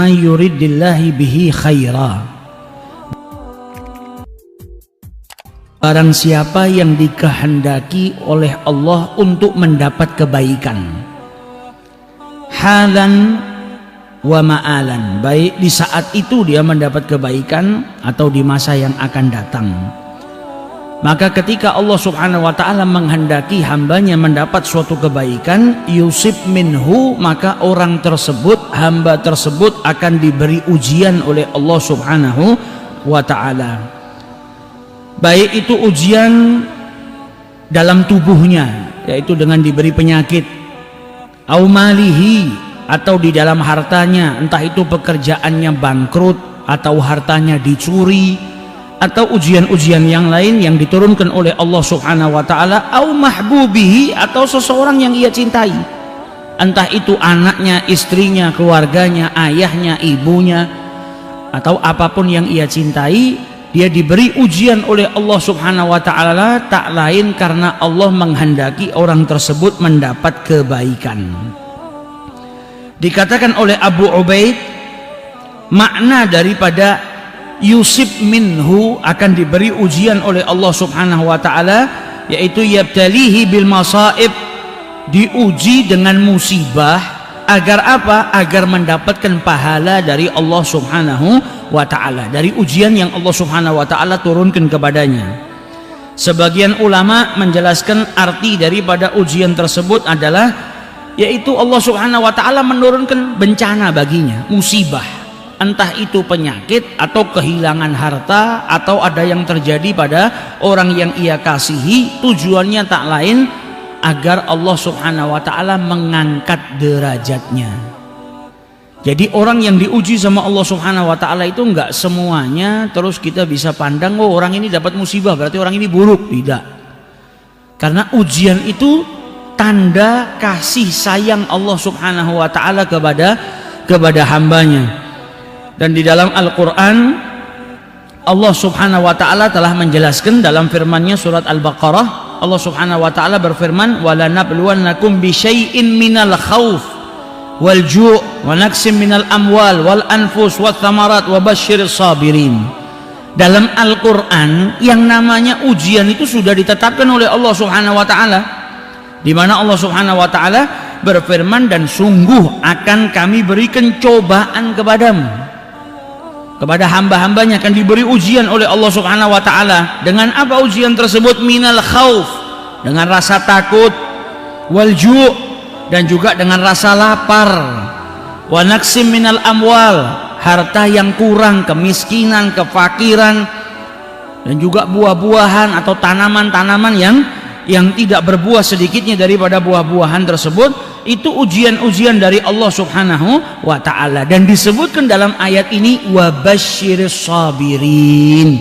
yuridillahu bihi khaira. Barang siapa yang dikehendaki oleh Allah untuk mendapat kebaikan, halan wa ma'alan, baik di saat itu dia mendapat kebaikan atau di masa yang akan datang. Maka ketika Allah subhanahu wa ta'ala menghendaki hambanya mendapat suatu kebaikan, yusib minhu, maka orang tersebut, hamba tersebut akan diberi ujian oleh Allah subhanahu wa ta'ala. Baik itu ujian dalam tubuhnya, yaitu dengan diberi penyakit, au malihi, atau di dalam hartanya, entah itu pekerjaannya bangkrut atau hartanya dicuri, atau ujian-ujian yang lain yang diturunkan oleh Allah subhanahu wa ta'ala, au mahbubihi, atau seseorang yang ia cintai, entah itu anaknya, istrinya, keluarganya, ayahnya, ibunya, atau apapun yang ia cintai, dia diberi ujian oleh Allah subhanahu wa ta'ala, tak lain karena Allah menghendaki orang tersebut mendapat kebaikan. Dikatakan oleh Abu Ubaid, makna daripada yusib minhu, akan diberi ujian oleh Allah subhanahu wa ta'ala, yaitu yabtalihi bil masaib, diuji dengan musibah. Agar apa? Agar mendapatkan pahala dari Allah subhanahu wa ta'ala, dari ujian yang Allah subhanahu wa ta'ala turunkan kepadanya. Sebagian ulama menjelaskan arti daripada ujian tersebut adalah, yaitu Allah subhanahu wa ta'ala menurunkan bencana baginya, musibah, entah itu penyakit atau kehilangan harta, atau ada yang terjadi pada orang yang ia kasihi. Tujuannya tak lain agar Allah subhanahu wa ta'ala mengangkat derajatnya. Jadi orang yang diuji sama Allah subhanahu wa ta'ala itu enggak semuanya terus kita bisa pandang, oh orang ini dapat musibah berarti orang ini buruk. Tidak. Karena ujian itu tanda kasih sayang Allah subhanahu wa ta'ala kepada hambanya. Dan di dalam Al-Quran Allah subhanahu wa ta'ala telah menjelaskan dalam firman-Nya surat Al-Baqarah. Allah subhanahu wa ta'ala berfirman, wala nabluwannakum bisyai'in minal khawf wal ju' wa naqsim minal amwal wal anfus wat thamarat wa basyiris sabirin. Dalam Al-Quran yang namanya ujian itu sudah ditetapkan oleh Allah subhanahu wa ta'ala, di mana Allah subhanahu wa ta'ala berfirman, dan sungguh akan kami berikan cobaan kepadamu, kepada hamba-hambanya akan diberi ujian oleh Allah subhanahu wa ta'ala. Dengan apa ujian tersebut? Minal khawf, dengan rasa takut, wal ju', dan juga dengan rasa lapar, wa naqsim minal amwal, harta yang kurang, kemiskinan, kefakiran, dan juga buah-buahan atau tanaman-tanaman yang tidak berbuah sedikitnya daripada buah-buahan tersebut. Itu ujian-ujian dari Allah subhanahu wa ta'ala. Dan disebutkan dalam ayat ini, wa basyiris sabirin.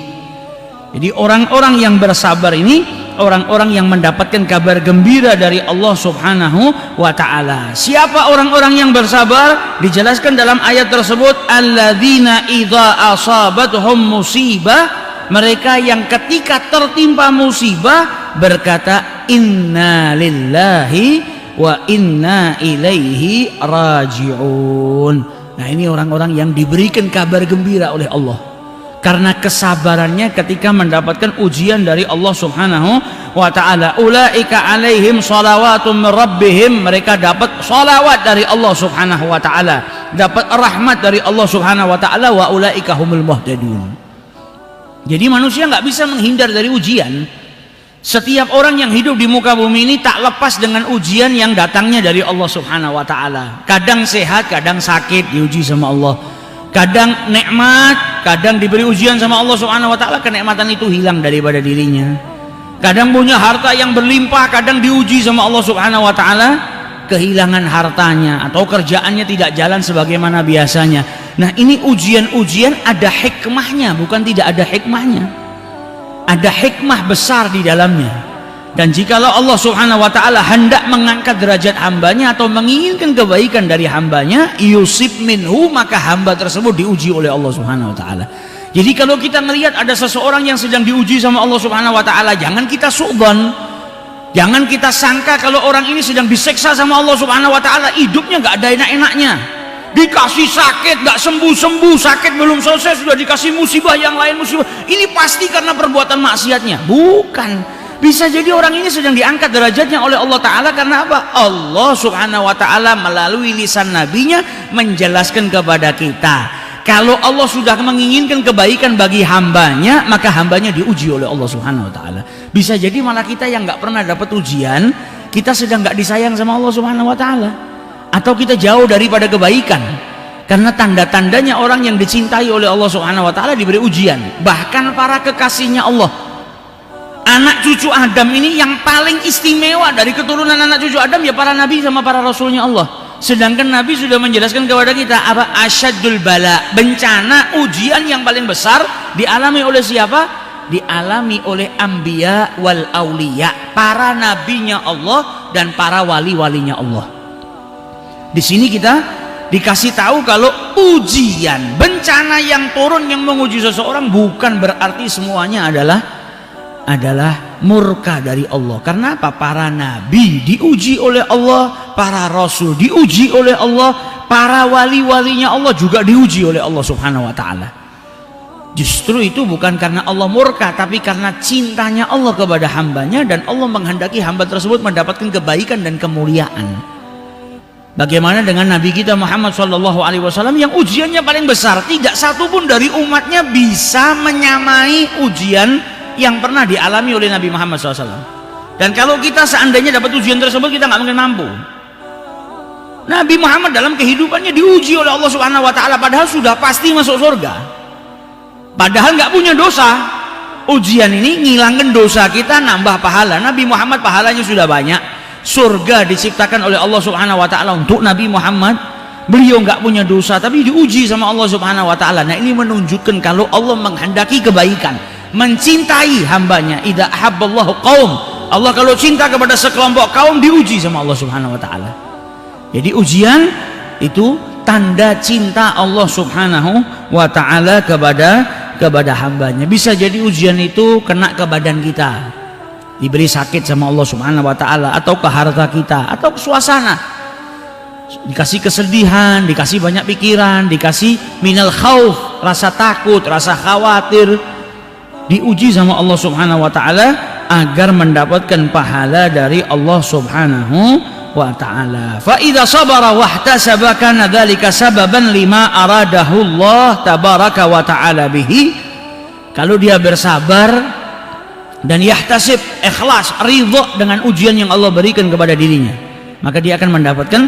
Jadi orang-orang yang bersabar ini orang-orang yang mendapatkan kabar gembira dari Allah subhanahu wa ta'ala. Siapa orang-orang yang bersabar? Dijelaskan dalam ayat tersebut, alladzina idza asabatuhum musibah, mereka yang ketika tertimpa musibah berkata, inna lillahi wa inna ilaihi raji'un. Nah, ini orang-orang yang diberikan kabar gembira oleh Allah karena kesabarannya ketika mendapatkan ujian dari Allah subhanahu wa ta'ala. Ulaika alaihim salawatun min rabbihim, mereka dapat salawat dari Allah subhanahu wa ta'ala, dapat rahmat dari Allah subhanahu wa ta'ala. Wa ulaika humul muhtadun. Jadi manusia nggak bisa menghindar dari ujian. Setiap orang yang hidup di muka bumi ini tak lepas dengan ujian yang datangnya dari Allah subhanahu wa ta'ala. Kadang sehat, kadang sakit, diuji sama Allah. Kadang nikmat, kadang diberi ujian sama Allah subhanahu wa ta'ala, kenikmatan itu hilang daripada dirinya. Kadang punya harta yang berlimpah, kadang diuji sama Allah subhanahu wa ta'ala, kehilangan hartanya atau kerjaannya tidak jalan sebagaimana biasanya. Nah, ini ujian-ujian ada hikmahnya, bukan tidak ada hikmahnya. Ada hikmah besar di dalamnya. Dan jikalau Allah subhanahu wa ta'ala hendak mengangkat derajat hambanya atau menginginkan kebaikan dari hambanya, yusib minhu, maka hamba tersebut diuji oleh Allah subhanahu wa ta'ala. Jadi kalau kita melihat ada seseorang yang sedang diuji sama Allah subhanahu wa ta'ala, jangan kita su'ban, jangan kita sangka kalau orang ini sedang diseksa sama Allah subhanahu wa ta'ala, hidupnya gak ada enak-enaknya. dikasih sakit nggak sembuh-sembuh, sakit belum selesai sudah dikasih musibah yang lain musibah. Ini pasti karena perbuatan maksiatnya. Bukan. Bisa jadi orang ini sedang diangkat derajatnya oleh Allah Ta'ala karena apa? Allah Subhanahu wa Ta'ala melalui lisan nabinya menjelaskan kepada kita, kalau Allah sudah menginginkan kebaikan bagi hambanya, maka hambanya diuji oleh Allah Subhanahu wa Ta'ala. Bisa jadi malah kita yang nggak pernah dapat ujian, kita sedang nggak disayang sama Allah Subhanahu wa Ta'ala, atau kita jauh daripada kebaikan. Karena tanda-tandanya orang yang dicintai oleh Allah Subhanahu wa Ta'ala diberi ujian. Bahkan para kekasihnya Allah, anak cucu Adam ini yang paling istimewa dari keturunan anak cucu Adam ya para nabi sama para rasulnya Allah. Sedangkan Nabi sudah menjelaskan kepada kita apa? Asyadul bala, bencana, ujian yang paling besar dialami oleh siapa? Dialami oleh anbiya wal auliya, para nabinya Allah dan para wali-walinya Allah. Di sini kita dikasih tahu kalau ujian, bencana yang turun yang menguji seseorang bukan berarti semuanya adalah murka dari Allah. Karena apa? Para nabi diuji oleh Allah, para rasul diuji oleh Allah, para wali-walinya Allah juga diuji oleh Allah Subhanahu wa Ta'ala. Justru itu bukan karena Allah murka, tapi karena cintanya Allah kepada hambanya, dan Allah menghendaki hamba tersebut mendapatkan kebaikan dan kemuliaan. Bagaimana dengan Nabi kita Muhammad SAW yang ujiannya paling besar, tidak satu pun dari umatnya bisa menyamai ujian yang pernah dialami oleh Nabi Muhammad SAW. Dan kalau kita seandainya dapat ujian tersebut, kita nggak mungkin mampu. Nabi Muhammad dalam kehidupannya diuji oleh Allah Subhanahu wa Ta'ala, padahal sudah pasti masuk surga, padahal nggak punya dosa. Ujian ini ngilangin dosa kita, nambah pahala. Nabi Muhammad pahalanya sudah banyak, surga diciptakan oleh Allah Subhanahu wa Ta'ala untuk Nabi Muhammad. Beliau nggak punya dosa tapi diuji sama Allah Subhanahu wa Ta'ala. Nah, ini menunjukkan kalau Allah menghendaki kebaikan, mencintai hambanya. Idza ahabballahu qaum, Allah kalau cinta kepada sekelompok kaum diuji sama Allah Subhanahu wa Ta'ala. Jadi ujian itu tanda cinta Allah Subhanahu wa Ta'ala kepada hambanya. Bisa jadi ujian itu kena ke badan kita, diberi sakit sama Allah Subhanahu wa Ta'ala, atau ke harta kita, atau ke suasana, dikasih kesedihan, dikasih banyak pikiran, dikasih minal khauf, rasa takut, rasa khawatir, diuji sama Allah Subhanahu wa Ta'ala agar mendapatkan pahala dari Allah Subhanahu wa Ta'ala. Fa idza sabara wahtasaba kana dzalika sababan lima aradahu Allah tabaraka wa ta'ala bihi. Kalau dia bersabar dan yahtasib, ikhlas, ridha dengan ujian yang Allah berikan kepada dirinya, maka dia akan mendapatkan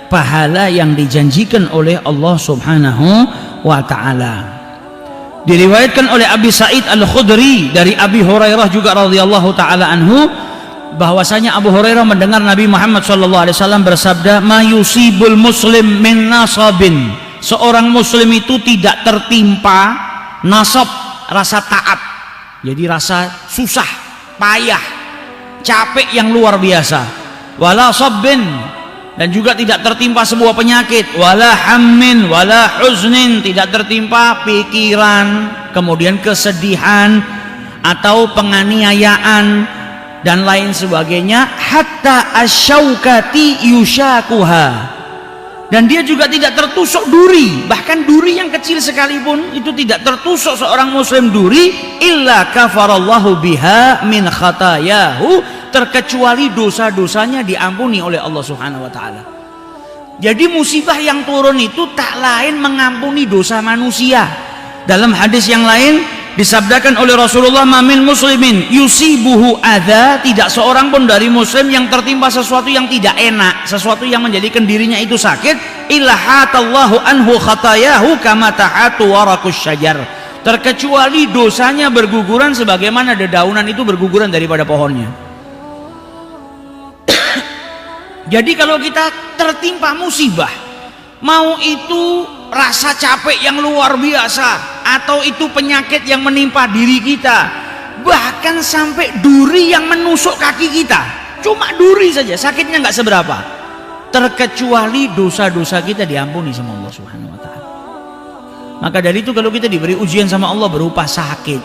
pahala yang dijanjikan oleh Allah Subhanahu wa Ta'ala. Diriwayatkan oleh Abi Sa'id Al-Khudri dari Abi Hurairah juga radhiyallahu taala anhu, bahwasanya Abu Hurairah mendengar Nabi Muhammad SAW bersabda, "Ma yusibul muslim min nasabin." Seorang muslim itu tidak tertimpa nasab, rasa taat. Jadi rasa susah, payah, capek yang luar biasa. Wala sabbin, dan juga tidak tertimpa sebuah penyakit. Wala hammin, wala huznin, tidak tertimpa pikiran, kemudian kesedihan atau penganiayaan dan lain sebagainya. Hatta asyaukati yushakuha, dan dia juga tidak tertusuk duri, bahkan duri yang kecil sekalipun itu tidak tertusuk seorang muslim duri, illa kafarallahu biha min khatayahu, terkecuali dosa-dosanya diampuni oleh Allah Subhanahu wa Ta'ala. Jadi musibah yang turun itu tak lain mengampuni dosa manusia. Dalam hadis yang lain disabdakan oleh Rasulullah, "Mamin muslimin yusibuhu adza," tidak seorang pun dari muslim yang tertimpa sesuatu yang tidak enak, sesuatu yang menjadikan dirinya itu sakit, illa hatallahu anhu khatayahu kama tahatu warakus syajar, terkecuali dosanya berguguran sebagaimana dedaunan itu berguguran daripada pohonnya. Jadi kalau kita tertimpa musibah, mau itu rasa capek yang luar biasa, atau itu penyakit yang menimpa diri kita, bahkan sampai duri yang menusuk kaki kita, cuma duri saja, sakitnya nggak seberapa, terkecuali dosa-dosa kita diampuni sama Allah Subhanahu wa Ta'ala. Maka dari itu kalau kita diberi ujian sama Allah berupa sakit,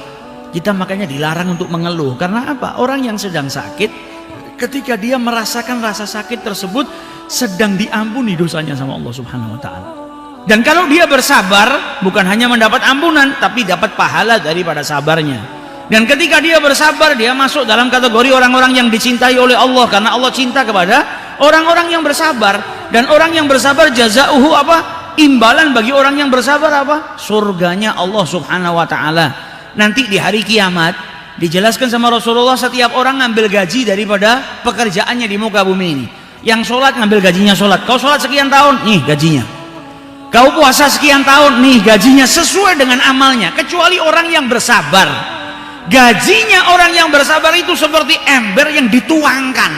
kita makanya dilarang untuk mengeluh. Karena apa? Orang yang sedang sakit, ketika dia merasakan rasa sakit tersebut, sedang diampuni dosanya sama Allah Subhanahu wa Ta'ala. Dan kalau dia bersabar, bukan hanya mendapat ampunan, tapi dapat pahala daripada sabarnya. Dan ketika dia bersabar, dia masuk dalam kategori orang-orang yang dicintai oleh Allah, karena Allah cinta kepada orang-orang yang bersabar. Dan orang yang bersabar jazauhu apa? Imbalan bagi orang yang bersabar apa? Surganya Allah Subhanahu wa taala. Nanti di hari kiamat dijelaskan sama Rasulullah, setiap orang ngambil gaji daripada pekerjaannya di muka bumi ini. Yang sholat ngambil gajinya sholat. Kau sholat sekian tahun, nih gajinya. Kau puasa sekian tahun, nih gajinya, sesuai dengan amalnya. Kecuali orang yang bersabar, gajinya orang yang bersabar itu seperti ember yang dituangkan.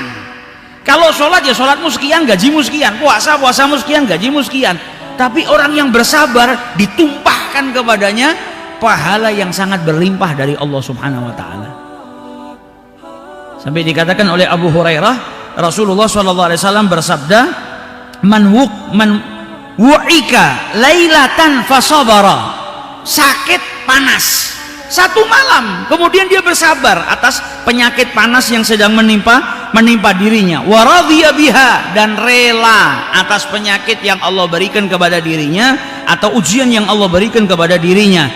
Kalau sholat ya sholatmu sekian, gajimu sekian. Puasamu sekian, gajimu sekian. Tapi orang yang bersabar ditumpahkan kepadanya pahala yang sangat berlimpah dari Allah Subhanahu wa taala. Sampai dikatakan oleh Abu Hurairah, Rasulullah SAW bersabda, man wu'ika lailatan fasabara, sakit panas satu malam, kemudian dia bersabar atas penyakit panas yang sedang menimpa dirinya, wa radhiya biha, dan rela atas penyakit yang Allah berikan kepada dirinya atau ujian yang Allah berikan kepada dirinya.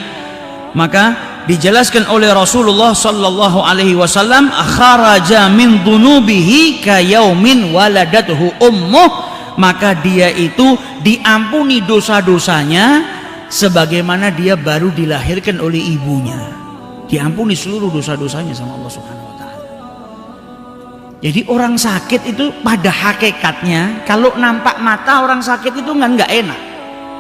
Maka dijelaskan oleh Rasulullah sallallahu alaihi wasallam, kharaja min dhunubihi ka yaumin waladathu ummuh, maka dia itu diampuni dosa-dosanya sebagaimana dia baru dilahirkan oleh ibunya. Diampuni seluruh dosa-dosanya sama Allah Subhanahu wa taala. Jadi orang sakit itu pada hakikatnya, kalau nampak mata orang sakit itu nggak enak.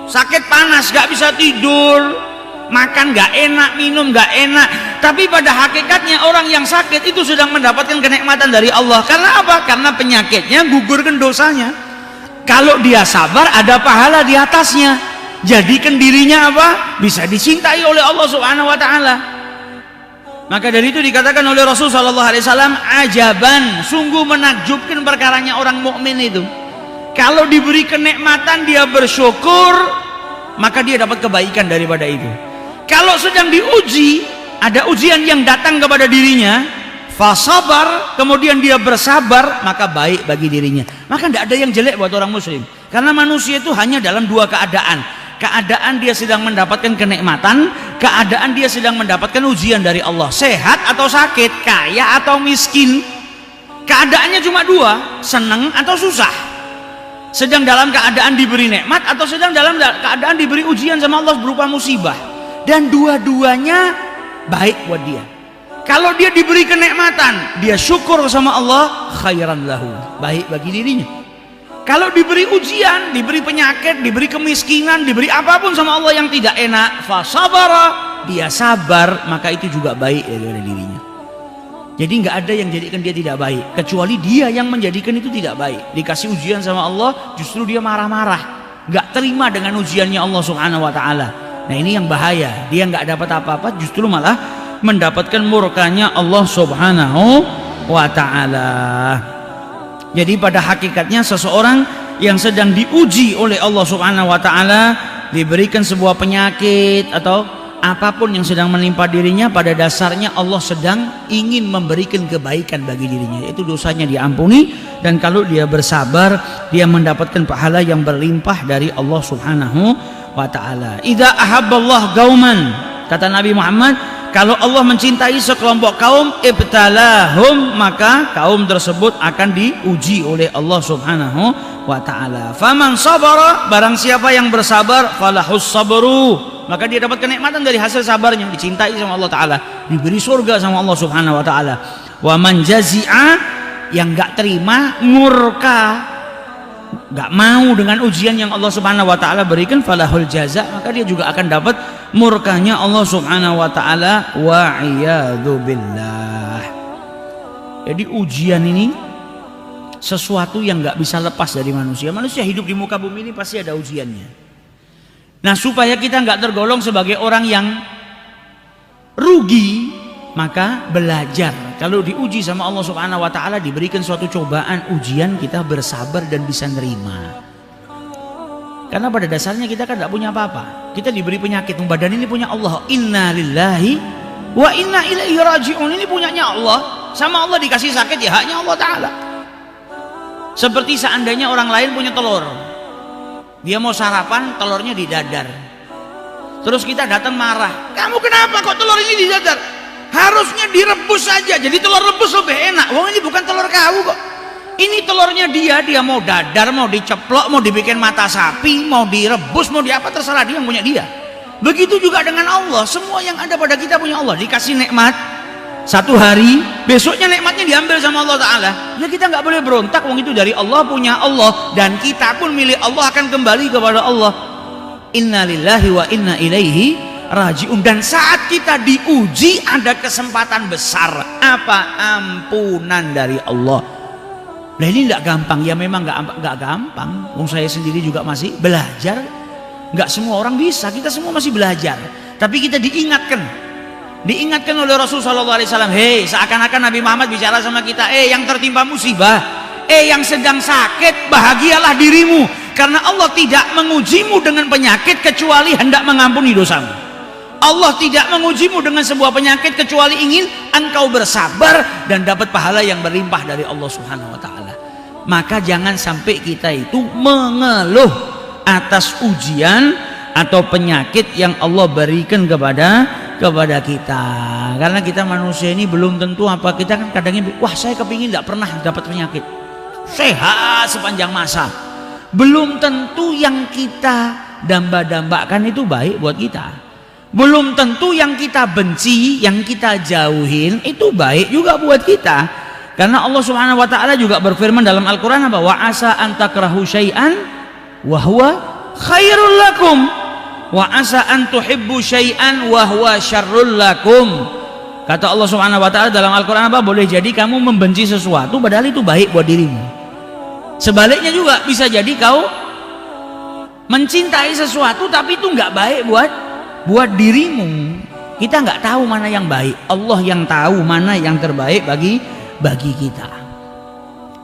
Sakit panas, nggak bisa tidur, makan nggak enak, minum nggak enak. Tapi pada hakikatnya orang yang sakit itu sedang mendapatkan kenikmatan dari Allah. Karena apa? Karena penyakitnya gugurkan dosanya. Kalau dia sabar, ada pahala di atasnya. Jadikan dirinya apa? Bisa dicintai oleh Allah Subhanahu wa taala. Maka dari itu dikatakan oleh Rasul sallallahu alaihi wasallam, ajaban, sungguh menakjubkan perkaranya orang mukmin itu. Kalau diberi kenikmatan dia bersyukur, maka dia dapat kebaikan daripada itu. Kalau sedang diuji, ada ujian yang datang kepada dirinya, fasabar, kemudian dia bersabar, maka baik bagi dirinya. Maka tidak ada yang jelek buat orang muslim. Karena manusia itu hanya dalam dua keadaan. Keadaan dia sedang mendapatkan kenikmatan, keadaan dia sedang mendapatkan ujian dari Allah. Sehat atau sakit, kaya atau miskin. Keadaannya cuma dua, senang atau susah. Sedang dalam keadaan diberi nikmat atau sedang dalam keadaan diberi ujian sama Allah berupa musibah. Dan dua-duanya baik buat dia. Kalau dia diberi kenikmatan, dia syukur sama Allah, khairan lahu, baik bagi dirinya. Kalau diberi ujian, diberi penyakit, diberi kemiskinan, diberi apapun sama Allah yang tidak enak, fasabara, dia sabar, maka itu juga baik dari dirinya. Jadi nggak ada yang jadikan dia tidak baik, kecuali dia yang menjadikan itu tidak baik. Dikasih ujian sama Allah, justru dia marah-marah, nggak terima dengan ujiannya Allah Subhanahu wa taala. Nah ini yang bahaya, dia nggak dapat apa-apa, justru malah mendapatkan murkanya Allah Subhanahu wa taala. Jadi pada hakikatnya seseorang yang sedang diuji oleh Allah Subhanahu wa taala, diberikan sebuah penyakit atau apapun yang sedang menimpa dirinya, pada dasarnya Allah sedang ingin memberikan kebaikan bagi dirinya, yaitu dosanya diampuni, dan kalau dia bersabar dia mendapatkan pahala yang berlimpah dari Allah Subhanahu wa taala. Idza ahabballah qauman, kata Nabi Muhammad, kalau Allah mencintai sekelompok kaum, ibtalahum, maka kaum tersebut akan diuji oleh Allah Subhanahu wa taala. Faman sabara, barang siapa yang bersabar, falahus sabru, maka dia dapat kenikmatan dari hasil sabarnya, dicintai sama Allah taala, diberi surga sama Allah Subhanahu wa taala. Wa man jazi'a, yang enggak terima, murka, enggak mau dengan ujian yang Allah Subhanahu wa taala berikan, falahul jaza, maka dia juga akan dapat murkanya Allah Subhanahu wa taala, wa iyadzu billah. Jadi ujian ini sesuatu yang enggak bisa lepas dari manusia. Manusia hidup di muka bumi ini pasti ada ujiannya. Nah, supaya kita enggak tergolong sebagai orang yang rugi, maka belajar. Kalau diuji sama Allah Subhanahu wa taala, diberikan suatu cobaan, ujian, kita bersabar dan bisa nerima. Karena pada dasarnya kita kan tidak punya apa-apa. Kita diberi penyakit, badan ini punya Allah. Inna lillahi wa inna ilaihi raji'un. Ini punyanya Allah. Sama Allah dikasih sakit, ya haknya Allah taala. Seperti seandainya orang lain punya telur, Dia mau sarapan, telurnya di dadar. Terus kita datang marah, kamu kenapa kok telur ini di dadar? Harusnya direbus saja, jadi telur rebus lebih enak. Wah, ini bukan telur kau kok. Ini telurnya dia mau dadar, mau diceplok, mau dibikin mata sapi, mau direbus, mau diapa, terserah dia, yang punya dia. Begitu juga dengan Allah, semua yang ada pada kita punya Allah. Dikasih nikmat satu hari, besoknya nikmatnya diambil sama Allah Ta'ala. Ya kita nggak boleh berontak, wong itu dari Allah, punya Allah, dan kita pun milik Allah, akan kembali kepada Allah. Inna lillahi wa inna ilaihi raji'un. Dan saat kita diuji ada kesempatan besar, apa? Ampunan dari Allah. Nah ini nggak gampang, ya memang nggak gampang. Wong saya sendiri juga masih belajar. Nggak semua orang bisa, kita semua masih belajar. Tapi kita diingatkan oleh Rasulullah SAW. Hei, seakan-akan Nabi Muhammad bicara sama kita, yang tertimpa musibah, yang sedang sakit, bahagialah dirimu, karena Allah tidak mengujimu dengan penyakit kecuali hendak mengampuni dosamu. Allah tidak mengujimu dengan sebuah penyakit kecuali ingin engkau bersabar dan dapat pahala yang berlimpah dari Allah Subhanahu wa Ta'ala. Maka jangan sampai kita itu mengeluh atas ujian atau penyakit yang Allah berikan kepada kita. Karena kita manusia ini belum tentu apa, kita kan kadangnya, wah saya kepingin tidak pernah dapat penyakit, sehat sepanjang masa. Belum tentu yang kita damba-dambakan itu baik buat kita. Belum tentu yang kita benci, yang kita jauhin itu baik juga buat kita. Karena Allah Subhanahu wa Ta'ala juga berfirman dalam Al-Quran apa? Wa asa an takrahu syai'an wa huwa khairul lakum wa asa an tuhibbu syai'an wa huwa syarrul lakum. Kata Allah Subhanahu wa Ta'ala dalam Al-Quran apa? Boleh jadi kamu membenci sesuatu padahal itu baik buat dirimu. Sebaliknya juga bisa jadi kau mencintai sesuatu tapi itu nggak baik buat dirimu. Kita nggak tahu mana yang baik, Allah yang tahu mana yang terbaik bagi kita.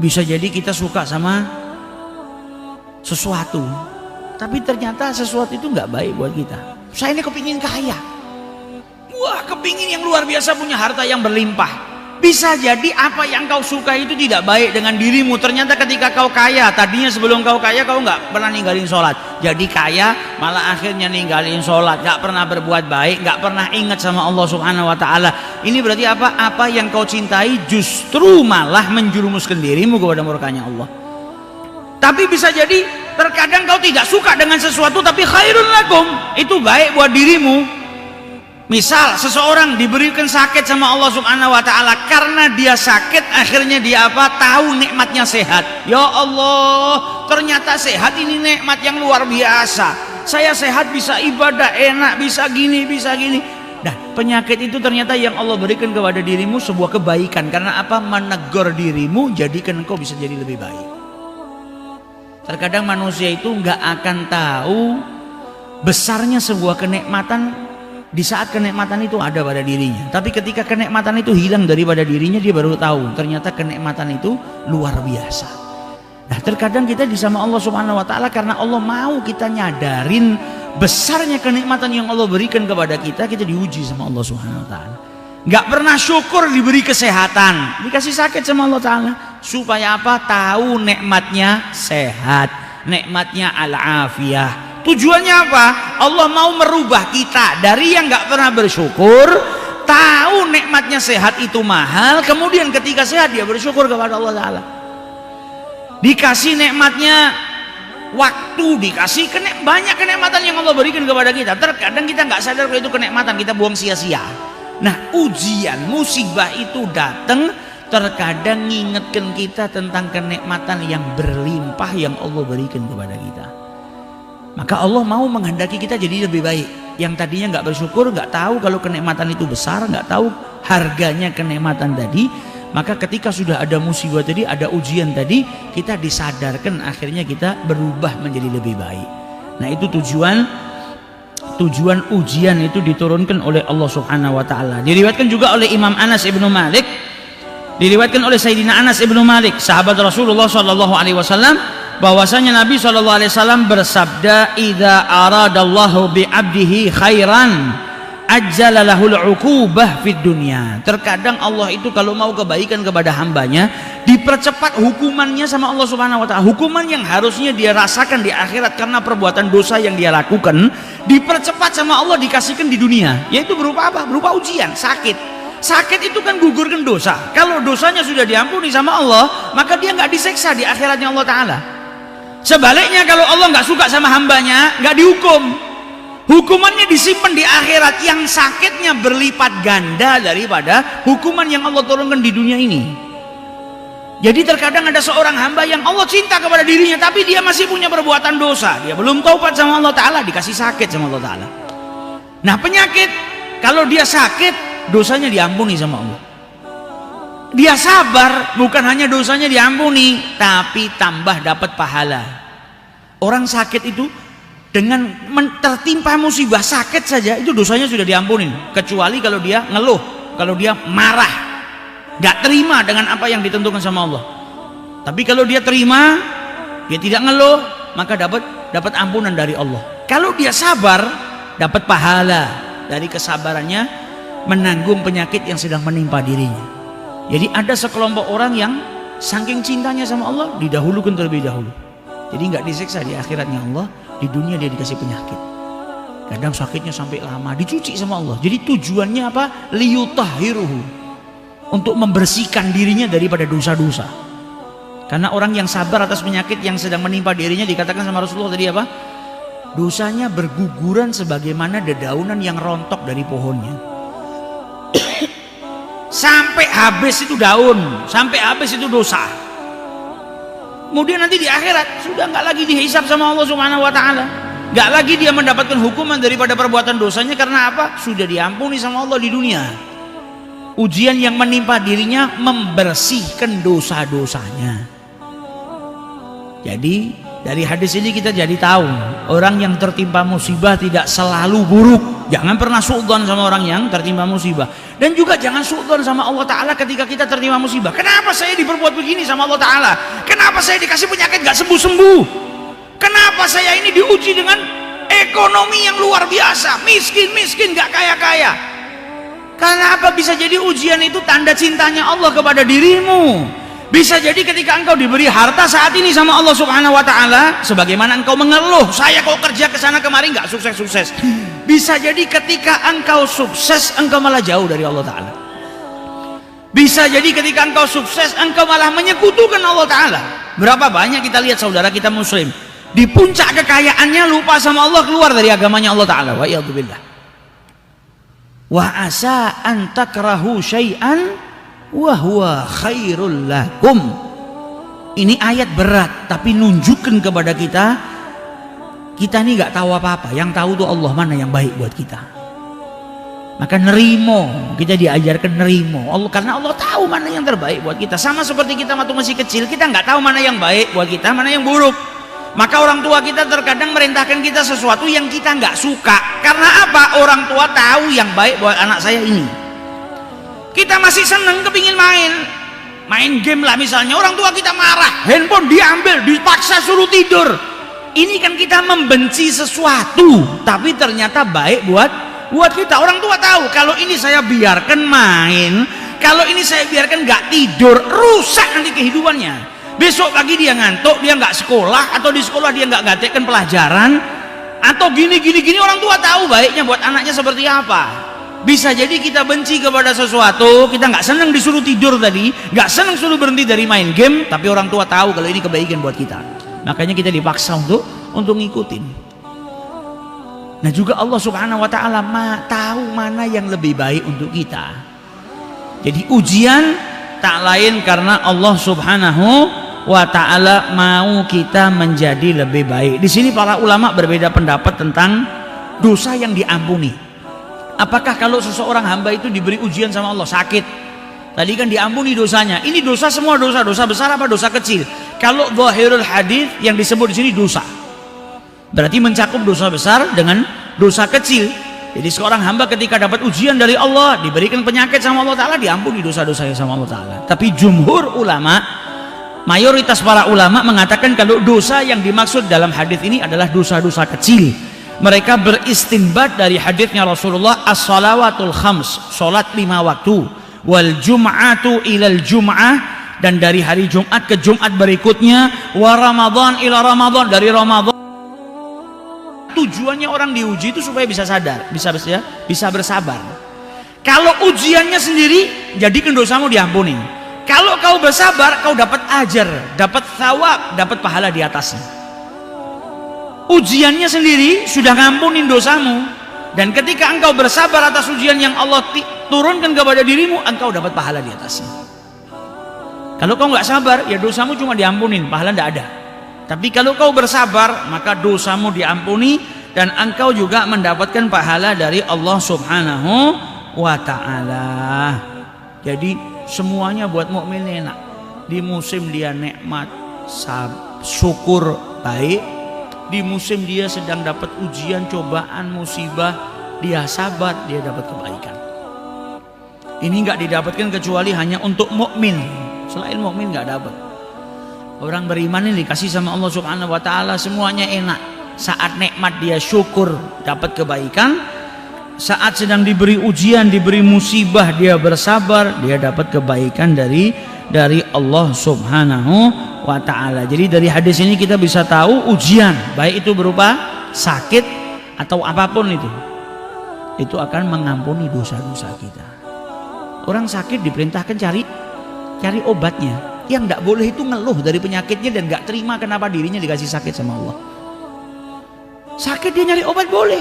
Bisa jadi kita suka sama sesuatu tapi ternyata sesuatu itu nggak baik buat kita. Saya ini kepingin kaya, wah kepingin yang luar biasa, punya harta yang berlimpah. Bisa jadi apa yang kau suka itu tidak baik dengan dirimu. Ternyata ketika kau kaya, tadinya sebelum kau kaya kau nggak pernah ninggalin sholat, jadi kaya malah akhirnya ninggalin sholat, nggak pernah berbuat baik, nggak pernah ingat sama Allah Subhanahu wa Ta'ala. Ini berarti apa? Apa yang kau cintai justru malah menjerumuskan dirimu kepada murkanya Allah. Tapi bisa jadi terkadang kau tidak suka dengan sesuatu tapi khairun lakum, itu baik buat dirimu. Misal seseorang diberikan sakit sama Allah Subhanahu wa Ta'ala, karena dia sakit akhirnya dia apa? Tahu nikmatnya sehat. Ya Allah, ternyata sehat ini nikmat yang luar biasa. Saya sehat, bisa ibadah enak, bisa gini, bisa gini. Nah, penyakit itu ternyata yang Allah berikan kepada dirimu sebuah kebaikan. Karena apa? Menegur dirimu, jadikan engkau bisa jadi lebih baik. Terkadang manusia itu nggak akan tahu besarnya sebuah kenikmatan di saat kenikmatan itu ada pada dirinya. Tapi ketika kenikmatan itu hilang daripada dirinya, dia baru tahu ternyata kenikmatan itu luar biasa. Nah, terkadang kita di sama Allah Subhanahu wa Ta'ala karena Allah mau kita nyadarin besarnya kenikmatan yang Allah berikan kepada kita, kita diuji sama Allah Subhanahu wa Ta'ala. Nggak pernah syukur diberi kesehatan, dikasih sakit sama Allah Ta'ala. Supaya apa? Tahu nikmatnya sehat, nikmatnya al-afiyah. Tujuannya apa? Allah mau merubah kita dari yang nggak pernah bersyukur, tahu nikmatnya sehat itu mahal, kemudian ketika sehat dia bersyukur kepada Allah Ta'ala. Dikasih nikmatnya waktu, dikasih banyak kenikmatan yang Allah berikan kepada kita. Terkadang kita nggak sadar kalau itu kenikmatan, kita buang sia-sia. Nah, ujian, musibah itu datang terkadang ngingetkan kita tentang kenikmatan yang berlimpah yang Allah berikan kepada kita. Maka Allah mau menghendaki kita jadi lebih baik. Yang tadinya nggak bersyukur, nggak tahu kalau kenikmatan itu besar, nggak tahu harganya kenikmatan tadi. Maka ketika sudah ada musibah tadi, ada ujian tadi, kita disadarkan, akhirnya kita berubah menjadi lebih baik. Nah, itu tujuan ujian itu diturunkan oleh Allah Subhanahu wa Ta'ala. Diriwayatkan juga oleh Imam Anas ibnu Malik, diriwayatkan oleh Sayyidina Anas ibnu Malik, sahabat Rasulullah Sallallahu Alaihi Wasallam, bahwasanya Nabi SAW bersabda, idza aradallahu bi abdihi khairan ajjalalahul uqubah fid dunya. Terkadang Allah itu kalau mau kebaikan kepada hambanya, dipercepat hukumannya sama Allah Subhanahu wa taala. Hukuman yang harusnya dia rasakan di akhirat karena perbuatan dosa yang dia lakukan, dipercepat sama Allah dikasihkan di dunia. Yaitu berupa apa? Berupa ujian, sakit. Sakit itu kan gugurkan dosa. Kalau dosanya sudah diampuni sama Allah, maka dia nggak diseksa di akhiratnya Allah taala. Sebaliknya kalau Allah nggak suka sama hambanya, nggak dihukum. Hukumannya disimpan di akhirat yang sakitnya berlipat ganda daripada hukuman yang Allah turunkan di dunia ini. Jadi terkadang ada seorang hamba yang Allah cinta kepada dirinya, tapi dia masih punya perbuatan dosa. Dia belum taubat sama Allah taala, dikasih sakit sama Allah taala. Nah, penyakit, kalau dia sakit, dosanya diampuni sama Allah. Dia sabar, bukan hanya dosanya diampuni, tapi tambah dapat pahala. Orang sakit itu dengan tertimpa musibah sakit saja itu dosanya sudah diampuni, kecuali kalau dia ngeluh, kalau dia marah, nggak terima dengan apa yang ditentukan sama Allah. Tapi kalau dia terima, dia tidak ngeluh, maka dapat ampunan dari Allah. Kalau dia sabar, dapat pahala dari kesabarannya menanggung penyakit yang sedang menimpa dirinya. Jadi ada sekelompok orang yang saking cintanya sama Allah didahulukan terlebih dahulu. Jadi nggak disiksa di akhiratnya Allah, di dunia dia dikasih penyakit. Kadang sakitnya sampai lama, dicuci sama Allah. Jadi tujuannya apa? Liyutahhiruhu, untuk membersihkan dirinya daripada dosa-dosa. Karena orang yang sabar atas penyakit yang sedang menimpa dirinya, dikatakan sama Rasulullah tadi apa? Dosanya berguguran sebagaimana dedaunan yang rontok dari pohonnya. Sampai habis itu daun, sampai habis itu dosa. Kemudian nanti di akhirat sudah nggak lagi dihisab sama Allah Subhanahu wa taala. Nggak lagi dia mendapatkan hukuman daripada perbuatan dosanya, karena apa? Sudah diampuni sama Allah di dunia. Ujian yang menimpa dirinya membersihkan dosa-dosanya. Jadi dari hadis ini kita jadi tahu, orang yang tertimpa musibah tidak selalu buruk. Jangan pernah suudzon sama orang yang tertimpa musibah. Dan juga jangan suudzon sama Allah Ta'ala ketika kita tertimpa musibah. Kenapa saya diperbuat begini sama Allah Ta'ala? Kenapa saya dikasih penyakit gak sembuh-sembuh? Kenapa saya ini diuji dengan ekonomi yang luar biasa, miskin-miskin gak kaya-kaya? Karena apa? Bisa jadi ujian itu tanda cintanya Allah kepada dirimu. Bisa jadi ketika engkau diberi harta saat ini sama Allah Subhanahu wa taala, sebagaimana engkau mengeluh, saya kok kerja ke sana kemari nggak sukses-sukses. Bisa jadi ketika engkau sukses, engkau malah jauh dari Allah taala. Bisa jadi ketika engkau sukses, engkau malah menyekutukan Allah taala. Berapa banyak kita lihat saudara kita muslim di puncak kekayaannya lupa sama Allah, keluar dari agamanya Allah taala. Wa iyadzubillah. Wa asa an takrahu syai'an wa huwa khairul lakum. Ini ayat berat, tapi nunjukkan kepada kita ini nggak tahu apa-apa. Yang tahu tuh Allah, mana yang baik buat kita. Maka nerimo, kita diajarkan nerimo Allah, karena Allah tahu mana yang terbaik buat kita. Sama seperti kita waktu masih kecil, kita nggak tahu mana yang baik buat kita, mana yang buruk. Maka orang tua kita terkadang merintahkan kita sesuatu yang kita nggak suka. Karena apa? Orang tua tahu yang baik buat anak saya ini. Kita masih seneng kepingin main game lah misalnya, orang tua kita marah, handphone diambil, dipaksa suruh tidur. Ini kan kita membenci sesuatu, tapi ternyata baik buat kita. Orang tua tahu kalau ini saya biarkan main, kalau ini saya biarkan nggak tidur, rusak nanti kehidupannya. Besok pagi dia ngantuk, dia nggak sekolah, atau di sekolah dia nggak gatekkan pelajaran, atau gini. Orang tua tahu baiknya buat anaknya seperti apa. Bisa jadi kita benci kepada sesuatu, kita nggak senang disuruh tidur tadi, nggak senang suruh berhenti dari main game, tapi orang tua tahu kalau ini kebaikan buat kita. Makanya kita dipaksa untuk ngikutin. Nah juga Allah Subhanahu wa taala tahu mana yang lebih baik untuk kita. Jadi ujian tak lain karena Allah Subhanahu wa taala mau kita menjadi lebih baik. Di sini para ulama berbeda pendapat tentang dosa yang diampuni. Apakah kalau seseorang hamba itu diberi ujian sama Allah, sakit, tadi kan diampuni dosanya, ini dosa semua, dosa besar apa dosa kecil? Kalau zahirul hadis yang disebut di sini dosa, berarti mencakup dosa besar dengan dosa kecil. Jadi seorang hamba ketika dapat ujian dari Allah, diberikan penyakit sama Allah Ta'ala, diampuni dosa-dosanya sama Allah Ta'ala. Tapi jumhur ulama, mayoritas para ulama mengatakan kalau dosa yang dimaksud dalam hadis ini adalah dosa-dosa kecil. mereka beristinbat dari hadisnya Rasulullah, as-salawatul khams, salat 5 waktu, wal jum'atu ilal jum'ah, dan dari hari Jumat ke Jumat berikutnya, wa Ramadan ila Ramadan, dari Ramadan. Tujuannya orang diuji itu supaya bisa sadar, bisa bersabar. Kalau ujiannya sendiri, jadikan dosamu diampuni. Kalau kau bersabar, kau dapat ajar, dapat thawab, dapat pahala di atasnya. Ujiannya sendiri sudah ngampunin dosamu, dan ketika engkau bersabar atas ujian yang Allah turunkan kepada dirimu, engkau dapat pahala di atasnya. Kalau kau nggak sabar, ya dosamu cuma diampunin, pahala tidak ada. Tapi kalau kau bersabar, maka dosamu diampuni dan engkau juga mendapatkan pahala dari Allah Subhanahu wa ta'ala. Jadi semuanya buat mukmin enak. Di musim dia nikmat, syukur, baik. Di musim dia sedang dapat ujian, cobaan, musibah, dia sabar, dia dapat kebaikan. Ini nggak didapatkan kecuali hanya untuk mukmin. Selain mukmin nggak dapat. Orang beriman ini dikasih sama Allah Subhanahu wa ta'ala semuanya enak. Saat nikmat dia syukur, dapat kebaikan. Saat sedang diberi ujian, diberi musibah, dia bersabar, dia dapat kebaikan dari Allah Subhanahu wa ta'ala. Jadi dari hadis ini kita bisa tahu ujian, baik itu berupa sakit atau apapun itu akan mengampuni dosa-dosa kita. Orang sakit diperintahkan cari obatnya. Yang tidak boleh itu ngeluh dari penyakitnya dan gak terima kenapa dirinya dikasih sakit sama Allah. Sakit dia nyari obat boleh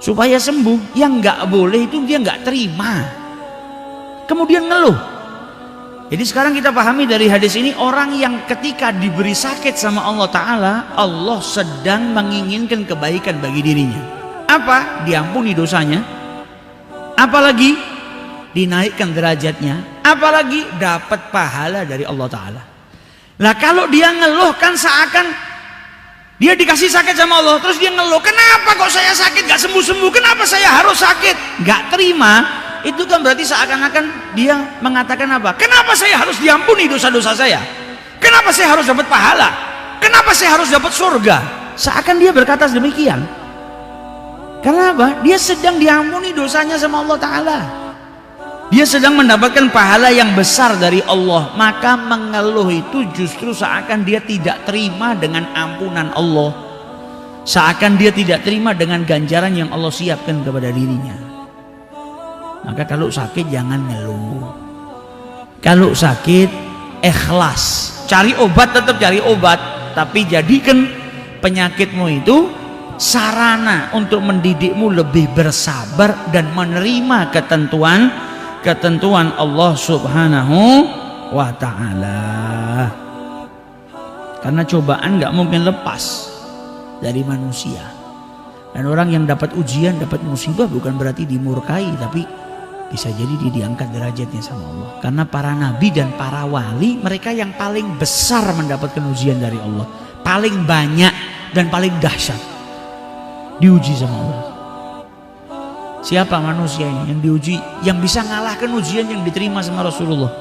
supaya sembuh. Yang gak boleh itu dia gak terima kemudian ngeluh. Jadi sekarang kita pahami dari hadis ini, orang yang ketika diberi sakit sama Allah Ta'ala, Allah sedang menginginkan kebaikan bagi dirinya. Apa? Diampuni dosanya, apalagi dinaikkan derajatnya, apalagi dapat pahala dari Allah Ta'ala. Nah kalau dia ngeluh, kan seakan dia dikasih sakit sama Allah, terus dia ngeluh, kenapa kok saya sakit gak sembuh-sembuh, kenapa saya harus sakit, gak terima. Itu kan berarti seakan-akan dia mengatakan apa, kenapa saya harus diampuni dosa-dosa saya, kenapa saya harus dapat pahala, kenapa saya harus dapat surga. Seakan dia berkata demikian. Karena apa? Dia sedang diampuni dosanya sama Allah Ta'ala, dia sedang mendapatkan pahala yang besar dari Allah. Maka mengeluh itu justru seakan dia tidak terima dengan ampunan Allah, seakan dia tidak terima dengan ganjaran yang Allah siapkan kepada dirinya. Maka kalau sakit jangan ngeluh. Kalau sakit ikhlas, cari obat, tetap cari obat, tapi jadikan penyakitmu itu sarana untuk mendidikmu lebih bersabar dan menerima ketentuan Allah Subhanahu wa ta'ala. Karena cobaan gak mungkin lepas dari manusia. Dan orang yang dapat ujian, dapat musibah, bukan berarti dimurkai, tapi bisa jadi dia diangkat derajatnya sama Allah. Karena para nabi dan para wali, mereka yang paling besar mendapatkan ujian dari Allah, paling banyak dan paling dahsyat diuji sama Allah. Siapa manusia ini yang diuji, yang bisa ngalahkan ujian yang diterima sama Rasulullah?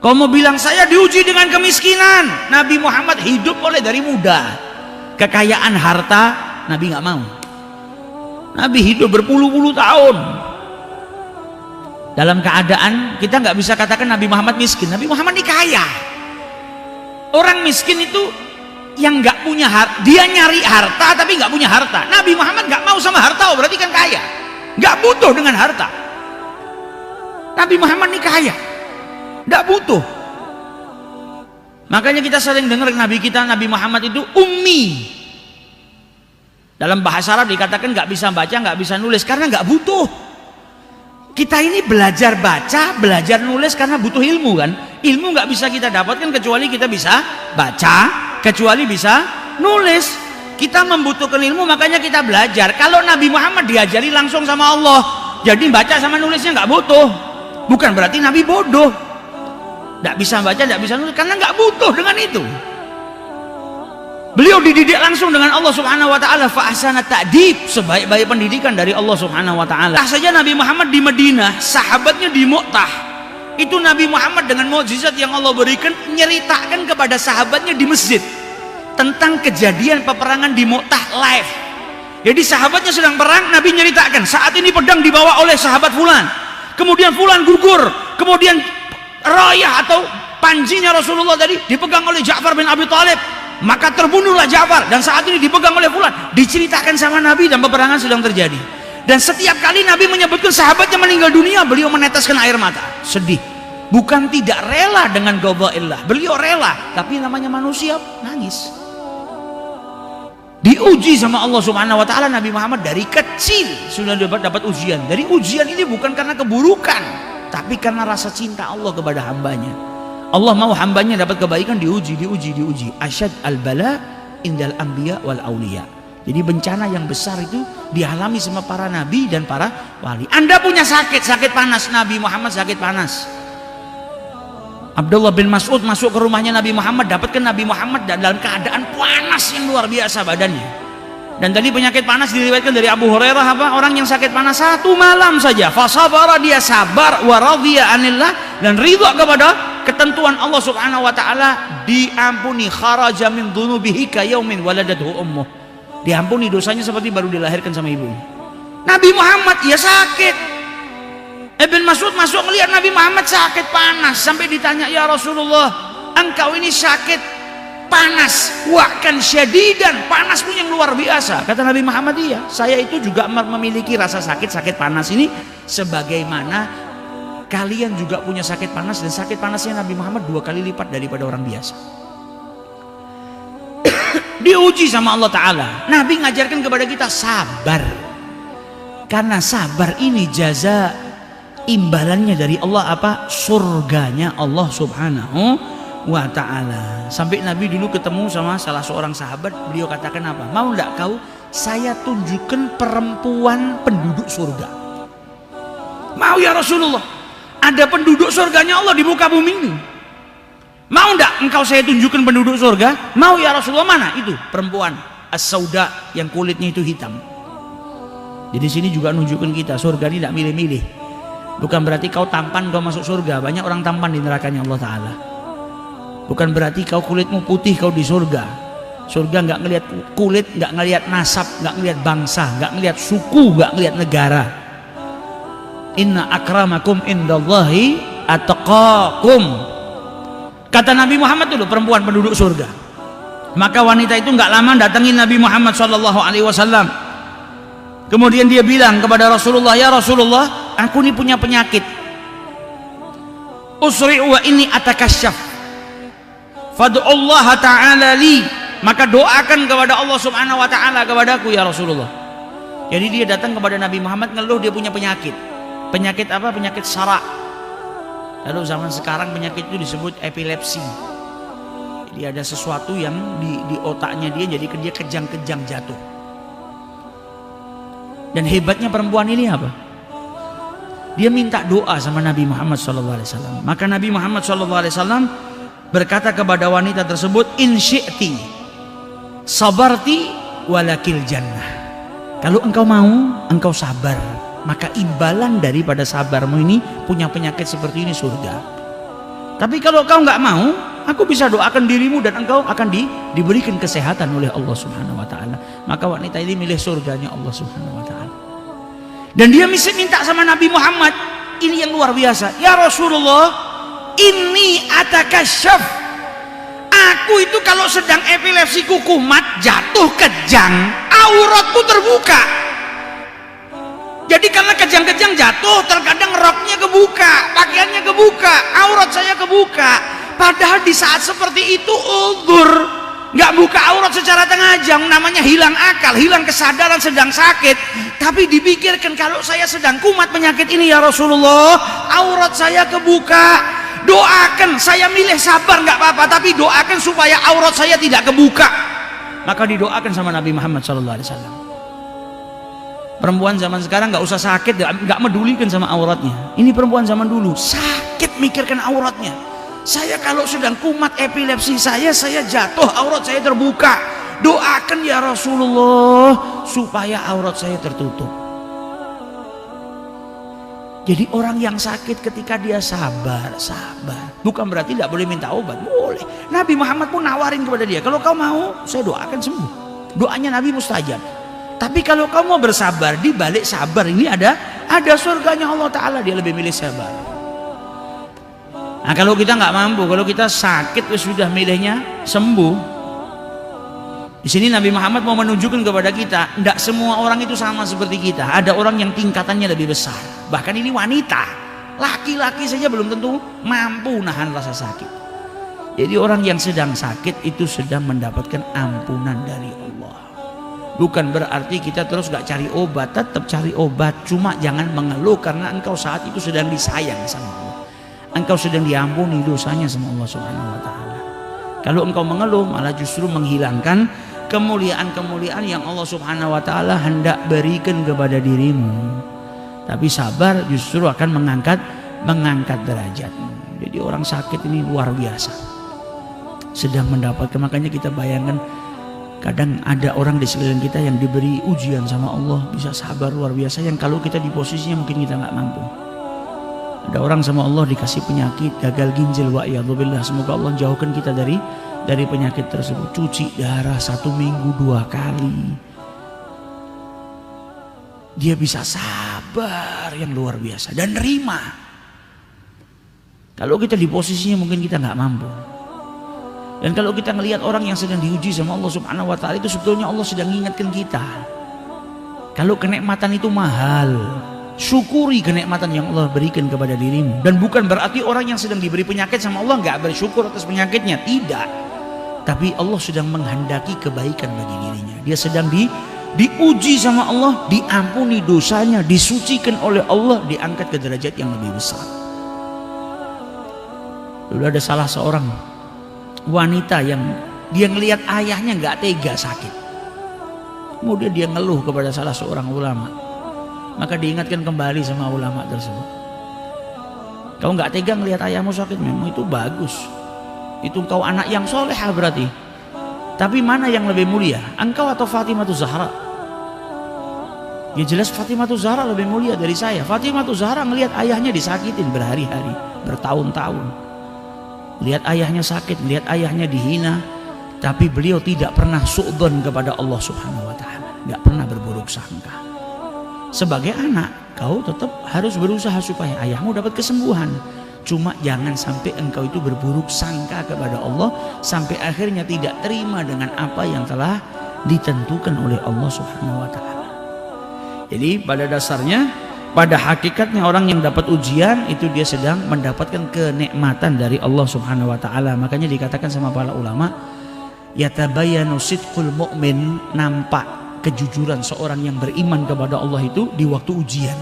Kau mau bilang saya diuji dengan kemiskinan? Nabi Muhammad hidup mulai dari muda, kekayaan harta Nabi nggak mau. Nabi hidup berpuluh-puluh tahun dalam keadaan kita nggak bisa katakan Nabi Muhammad miskin. Nabi Muhammad ini kaya. Orang miskin itu yang nggak punya harta, dia nyari harta tapi nggak punya harta. Nabi Muhammad nggak mau sama harta, berarti kan kaya, nggak butuh dengan harta. Nabi Muhammad ini kaya, nggak butuh. Makanya kita sering dengar Nabi kita, Nabi Muhammad itu ummi. Dalam bahasa Arab dikatakan nggak bisa baca, nggak bisa nulis karena nggak butuh. Kita ini belajar baca, belajar nulis karena butuh ilmu kan. Ilmu nggak bisa kita dapatkan kecuali kita bisa baca, kecuali bisa nulis. Kita membutuhkan ilmu, makanya kita belajar. Kalau Nabi Muhammad diajari langsung sama Allah, jadi baca sama nulisnya nggak butuh. Bukan berarti Nabi bodoh, nggak bisa baca, nggak bisa nulis, karena nggak butuh dengan itu. Beliau dididik langsung dengan Allah Subhanahu wa ta'ala, fa ahsana ta'dib, sebaik-baik pendidikan dari Allah Subhanahu wa ta'ala. Saja Nabi Muhammad di Madinah, sahabatnya di Mu'tah, itu Nabi Muhammad dengan mukjizat yang Allah berikan nyeritakan kepada sahabatnya di masjid. tentang kejadian peperangan di Mu'tah live. Jadi sahabatnya sedang perang, Nabi nyeritakan saat ini pedang dibawa oleh sahabat fulan, kemudian fulan gugur, kemudian rayah atau panjinya Rasulullah tadi dipegang oleh Ja'far bin Abi Thalib, maka terbunuhlah Ja'far dan saat ini dipegang oleh fulan. Diceritakan sama Nabi dan peperangan sedang terjadi. Dan setiap kali Nabi menyebutkan sahabatnya meninggal dunia, beliau meneteskan air mata, sedih. Bukan tidak rela dengan qada'illah, beliau rela, tapi namanya manusia nangis. Diuji sama Allah Subhanahu wa taala. Nabi Muhammad dari kecil sudah dapat ujian. Dari ujian ini bukan karena keburukan, tapi karena rasa cinta Allah kepada hambanya. Allah mau hambanya dapat kebaikan, diuji. Asyad al-bala indal anbiya wal auliya. Jadi bencana yang besar itu dialami sama para nabi dan para wali. Anda punya sakit panas, Nabi Muhammad sakit panas. Abdullah bin Mas'ud masuk ke rumahnya Nabi Muhammad, dapatkan Nabi Muhammad dalam keadaan panas yang luar biasa badannya. Dan tadi penyakit panas diriwayatkan dari Abu Hurairah, apa? Orang yang sakit panas 1 malam saja, fasabara, dia sabar, wa radhiya anillah, dan ridha kepada ketentuan Allah Subhanahu wa taala, diampuni, kharaja min dzunubihi ka yaumin waladathu ummuh. Diampuni dosanya seperti baru dilahirkan sama ibunya. Nabi Muhammad ya sakit. Ibn Mas'ud masuk melihat Nabi Muhammad sakit panas, sampai ditanya, ya Rasulullah, engkau ini sakit panas, wahkan syadidan, panas pun yang luar biasa. Kata Nabi Muhammad, iya, saya itu juga memiliki rasa sakit panas ini, sebagaimana kalian juga punya sakit panas. Dan sakit panasnya Nabi Muhammad 2 kali lipat daripada orang biasa. Diuji sama Allah Ta'ala. Nabi ngajarkan kepada kita sabar, karena sabar ini jaza, imbalannya dari Allah apa? Surganya Allah Subhanahu wa ta'ala. Sampai Nabi dulu ketemu sama salah seorang sahabat, beliau katakan apa? Mau enggak kau saya tunjukkan perempuan penduduk surga? Mau ya Rasulullah, ada penduduk surganya Allah di muka bumi ini. Mau enggak engkau saya tunjukkan penduduk surga? Mau ya Rasulullah. Mana itu perempuan as-sauda yang kulitnya itu hitam? Jadi sini juga nunjukkan kita surga ini tidak milih-milih. Bukan berarti kau tampan kau masuk surga. Banyak orang tampan di nerakanya Allah Ta'ala. Bukan berarti kau kulitmu putih kau di surga. Surga nggak ngelihat kulit, nggak ngelihat nasab, nggak ngelihat bangsa, nggak ngelihat suku, nggak ngelihat negara. Inna akramakum indallahi atqakum. Kata Nabi Muhammad dulu, perempuan penduduk surga. Maka wanita itu nggak lama datangin Nabi Muhammad SAW. Kemudian dia bilang kepada Rasulullah, ya Rasulullah, aku ini punya penyakit. Usri'u wa inni atakasyaf. Fad'ullaha ta'ala li. Maka doakan kepada Allah Subhanahu wa ta'ala kepadaku ya Rasulullah. Jadi dia datang kepada Nabi Muhammad ngeluh dia punya penyakit. Penyakit apa? Penyakit sarak. Lalu zaman sekarang penyakit itu disebut epilepsi. Jadi ada sesuatu yang di otaknya dia, jadi dia kejang-kejang jatuh. Dan hebatnya perempuan ini apa? Dia minta doa sama Nabi Muhammad SAW. Maka Nabi Muhammad SAW berkata kepada wanita tersebut, in syi'ti sabarti walakil jannah. Kalau engkau mau, engkau sabar, maka imbalan daripada sabarmu ini punya penyakit seperti ini surga. Tapi kalau kau nggak mau, aku bisa doakan dirimu dan engkau akan diberikan kesehatan oleh Allah Subhanahu wa ta'ala. Maka wanita ini milih surganya Allah Subhanahu wa ta'ala. Dan dia mesti minta sama Nabi Muhammad, ini yang luar biasa, ya Rasulullah, inni atakasyaf. Aku itu kalau sedang epilepsiku kumat, jatuh kejang, auratku terbuka. Jadi karena kejang-kejang jatuh, terkadang roknya kebuka, pakaiannya kebuka, aurat saya kebuka. Padahal di saat seperti itu uzur, nggak buka aurat secara tengah jam, namanya hilang akal, hilang kesadaran, sedang sakit. Tapi dipikirkan kalau saya sedang kumat penyakit ini ya Rasulullah, aurat saya kebuka, doakan, saya milih sabar nggak apa-apa, tapi doakan supaya aurat saya tidak kebuka. Maka didoakan sama Nabi Muhammad SAW. Perempuan zaman sekarang nggak usah sakit, nggak medulikan sama auratnya. Ini perempuan zaman dulu sakit mikirkan auratnya. Saya kalau sedang kumat epilepsi saya jatuh, aurat saya terbuka. Doakan ya Rasulullah supaya aurat saya tertutup. Jadi orang yang sakit ketika dia sabar, bukan berarti tidak boleh minta obat, boleh. Nabi Muhammad pun nawarin kepada dia, kalau kau mau saya doakan sembuh. Doanya Nabi mustajab. Tapi kalau kau mau bersabar, di balik sabar ini ada surganya Allah Ta'ala, dia lebih milih sabar. Nah kalau kita nggak mampu, kalau kita sakit sudah milihnya sembuh. Di sini Nabi Muhammad mau menunjukkan kepada kita, tidak semua orang itu sama seperti kita. Ada orang yang tingkatannya lebih besar. Bahkan ini wanita, laki-laki saja belum tentu mampu nahan rasa sakit. Jadi orang yang sedang sakit itu sedang mendapatkan ampunan dari Allah. Bukan berarti kita terus gak cari obat, tetap cari obat. Cuma jangan mengeluh karena engkau saat itu sedang disayang sama Allah. Engkau sedang diampuni dosanya sama Allah Subhanahu wa Ta'ala. Kalau engkau mengeluh malah justru menghilangkan kemuliaan-kemuliaan yang Allah Subhanahu wa Ta'ala hendak berikan kepada dirimu. Tapi sabar justru akan mengangkat derajatmu. Jadi orang sakit ini luar biasa, sedang mendapatkan. Makanya kita bayangkan, kadang ada orang di sekeliling kita yang diberi ujian sama Allah, bisa sabar luar biasa, yang kalau kita di posisinya mungkin kita nggak mampu. Ada orang sama Allah dikasih penyakit gagal ginjal, wa'iyadzubillah, semoga Allah jauhkan kita dari penyakit tersebut. Cuci darah 1 minggu 2 kali, dia bisa sabar yang luar biasa dan nerima. Kalau kita di posisinya mungkin kita nggak mampu. Dan kalau kita melihat orang yang sedang diuji sama Allah Subhanahu wa Ta'ala, itu sebetulnya Allah sedang mengingatkan kita, kalau kenikmatan itu mahal, syukuri kenikmatan yang Allah berikan kepada dirimu. Dan bukan berarti orang yang sedang diberi penyakit sama Allah nggak bersyukur atas penyakitnya, tidak. Tapi Allah sedang menghendaki kebaikan bagi dirinya. Dia sedang diuji sama Allah, diampuni dosanya, disucikan oleh Allah, diangkat ke derajat yang lebih besar. Dulu ada salah seorang wanita yang dia ngelihat ayahnya nggak tega sakit, kemudian dia ngeluh kepada salah seorang ulama. Maka diingatkan kembali sama ulama tersebut, kau nggak tega ngelihat ayahmu sakit, memang itu bagus, itu kau anak yang solehah berarti. Tapi mana yang lebih mulia, engkau atau Fatimah Zahra? Ya jelas Fatimah Zahra lebih mulia dari saya. Fatimah Zahra ngelihat ayahnya disakitin berhari-hari, bertahun-tahun. Lihat ayahnya sakit, lihat ayahnya dihina, tapi beliau tidak pernah su'dzon kepada Allah Subhanahu wa Ta'ala, nggak pernah berburuk sangka. Sebagai anak, kau tetap harus berusaha supaya ayahmu dapat kesembuhan. Cuma jangan sampai engkau itu berburuk sangka kepada Allah sampai akhirnya tidak terima dengan apa yang telah ditentukan oleh Allah Subhanahu wa Ta'ala. Jadi pada dasarnya, pada hakikatnya orang yang dapat ujian itu dia sedang mendapatkan kenikmatan dari Allah Subhanahu wa Ta'ala. Makanya dikatakan sama para ulama, yatabayanu sidqul mu'min, nampak kejujuran seorang yang beriman kepada Allah itu di waktu ujian.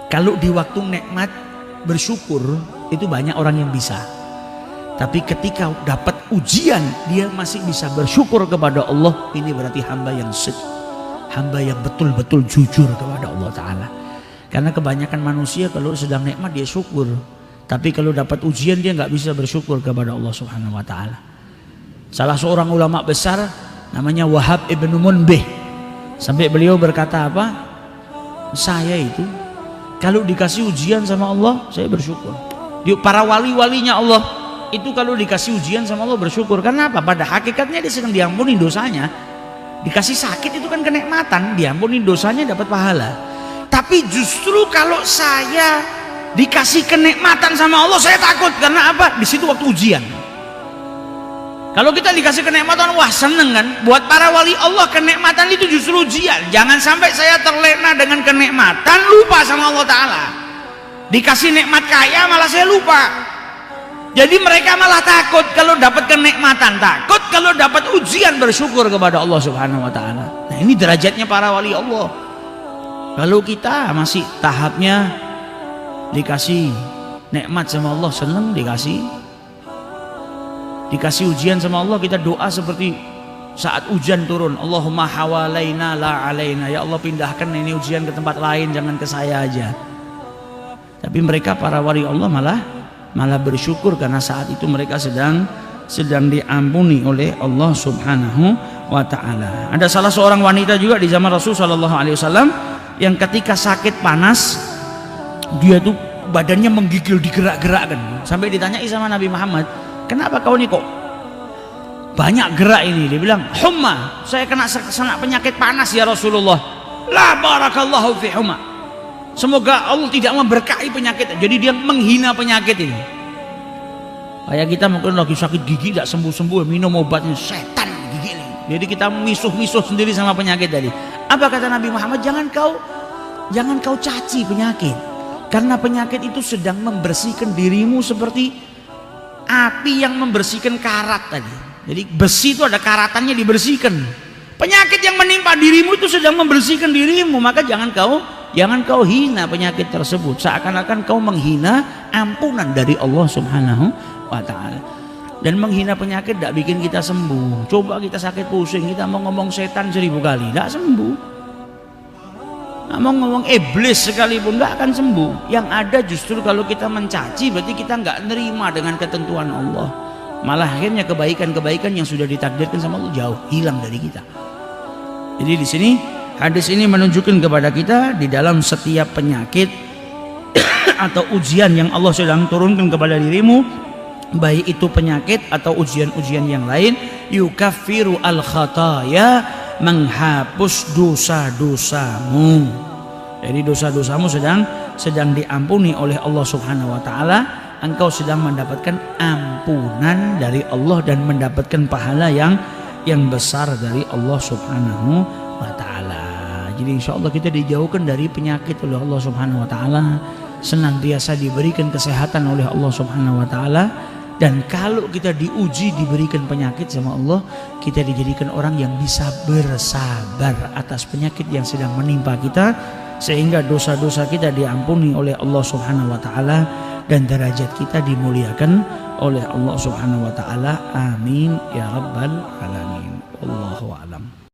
Kalau di waktu nikmat bersyukur itu banyak orang yang bisa, tapi ketika dapat ujian dia masih bisa bersyukur kepada Allah, ini berarti hamba yang hamba yang betul-betul jujur kepada Allah Ta'ala. Karena kebanyakan manusia kalau sedang nikmat dia syukur, tapi kalau dapat ujian dia nggak bisa bersyukur kepada Allah Subhanahu wa Ta'ala. Salah seorang ulama besar namanya Wahab ibnu Munbih, sampai beliau berkata apa? Saya itu kalau dikasih ujian sama Allah saya bersyukur. Para wali-walinya Allah itu kalau dikasih ujian sama Allah bersyukur. Karena apa? Pada hakikatnya dia sedang diampuni dosanya. Dikasih sakit itu kan kenikmatan, diampuni dosanya dapat pahala. Tapi justru kalau saya dikasih kenikmatan sama Allah saya takut. Karena apa? Di situ waktu ujian. Kalau kita dikasih kenikmatan, wah seneng kan? Buat para wali Allah kenikmatan itu justru ujian. Jangan sampai saya terlena dengan kenikmatan, lupa sama Allah Ta'ala. Dikasih nikmat kaya malah saya lupa. Jadi mereka malah takut kalau dapat kenikmatan, takut kalau dapat ujian bersyukur kepada Allah Subhanahu wa Ta'ala. Nah ini derajatnya para wali Allah. Kalau kita masih tahapnya dikasih nikmat sama Allah seneng, dikasih ujian sama Allah kita doa seperti saat hujan turun, Allahumma hawalaina la alaina, ya Allah pindahkan ini ujian ke tempat lain, jangan ke saya aja. Tapi mereka para wali Allah malah bersyukur karena saat itu mereka sedang diampuni oleh Allah Subhanahu wa Ta'ala. Ada salah seorang wanita juga di zaman Rasul sallallahu alaihi wasallam yang ketika sakit panas dia tuh badannya menggigil, digerak-gerakkan. Sampai ditanyai sama Nabi Muhammad, kenapa kau ini kok banyak gerak ini? Dia bilang, humma, saya kena penyakit panas ya Rasulullah. La barakallahu fi humma, semoga Allah tidak memberkahi penyakit. Jadi dia menghina penyakit ini. Kayak kita mungkin lagi sakit gigi tidak sembuh-sembuh, minum obatnya, setan gigi ini. Jadi kita misuh-misuh sendiri sama penyakit tadi. Apa kata Nabi Muhammad? Jangan kau caci penyakit, karena penyakit itu sedang membersihkan dirimu seperti api yang membersihkan karat tadi. Jadi besi itu ada karatannya, dibersihkan. Penyakit yang menimpa dirimu itu sedang membersihkan dirimu, maka jangan kau hina penyakit tersebut, seakan-akan kau menghina ampunan dari Allah Subhanahu wa Ta'ala. Dan menghina penyakit tidak bikin kita sembuh. Coba kita sakit pusing, kita mau ngomong setan 1000 kali, tidak sembuh. Mau ngomong iblis sekalipun nggak akan sembuh. Yang ada justru kalau kita mencaci, berarti kita nggak nerima dengan ketentuan Allah. Malah akhirnya kebaikan-kebaikan yang sudah ditakdirkan sama Allah jauh hilang dari kita. Jadi di sini hadis ini menunjukkan kepada kita, di dalam setiap penyakit atau ujian yang Allah sedang turunkan kepada dirimu, baik itu penyakit atau ujian-ujian yang lain, yukaffiru al khataya, menghapus dosa-dosamu. Jadi dosa-dosamu sedang diampuni oleh Allah Subhanahu wa Ta'ala. Engkau sedang mendapatkan ampunan dari Allah dan mendapatkan pahala yang besar dari Allah Subhanahu wa Ta'ala. Jadi insya Allah kita dijauhkan dari penyakit oleh Allah Subhanahu wa Ta'ala, senantiasa diberikan kesehatan oleh Allah Subhanahu wa Ta'ala. Dan kalau kita diuji, diberikan penyakit sama Allah, kita dijadikan orang yang bisa bersabar atas penyakit yang sedang menimpa kita, sehingga dosa-dosa kita diampuni oleh Allah Subhanahu wa Ta'ala dan derajat kita dimuliakan oleh Allah Subhanahu wa Ta'ala. Amin ya rabbal alamin. Wallahu a'lam.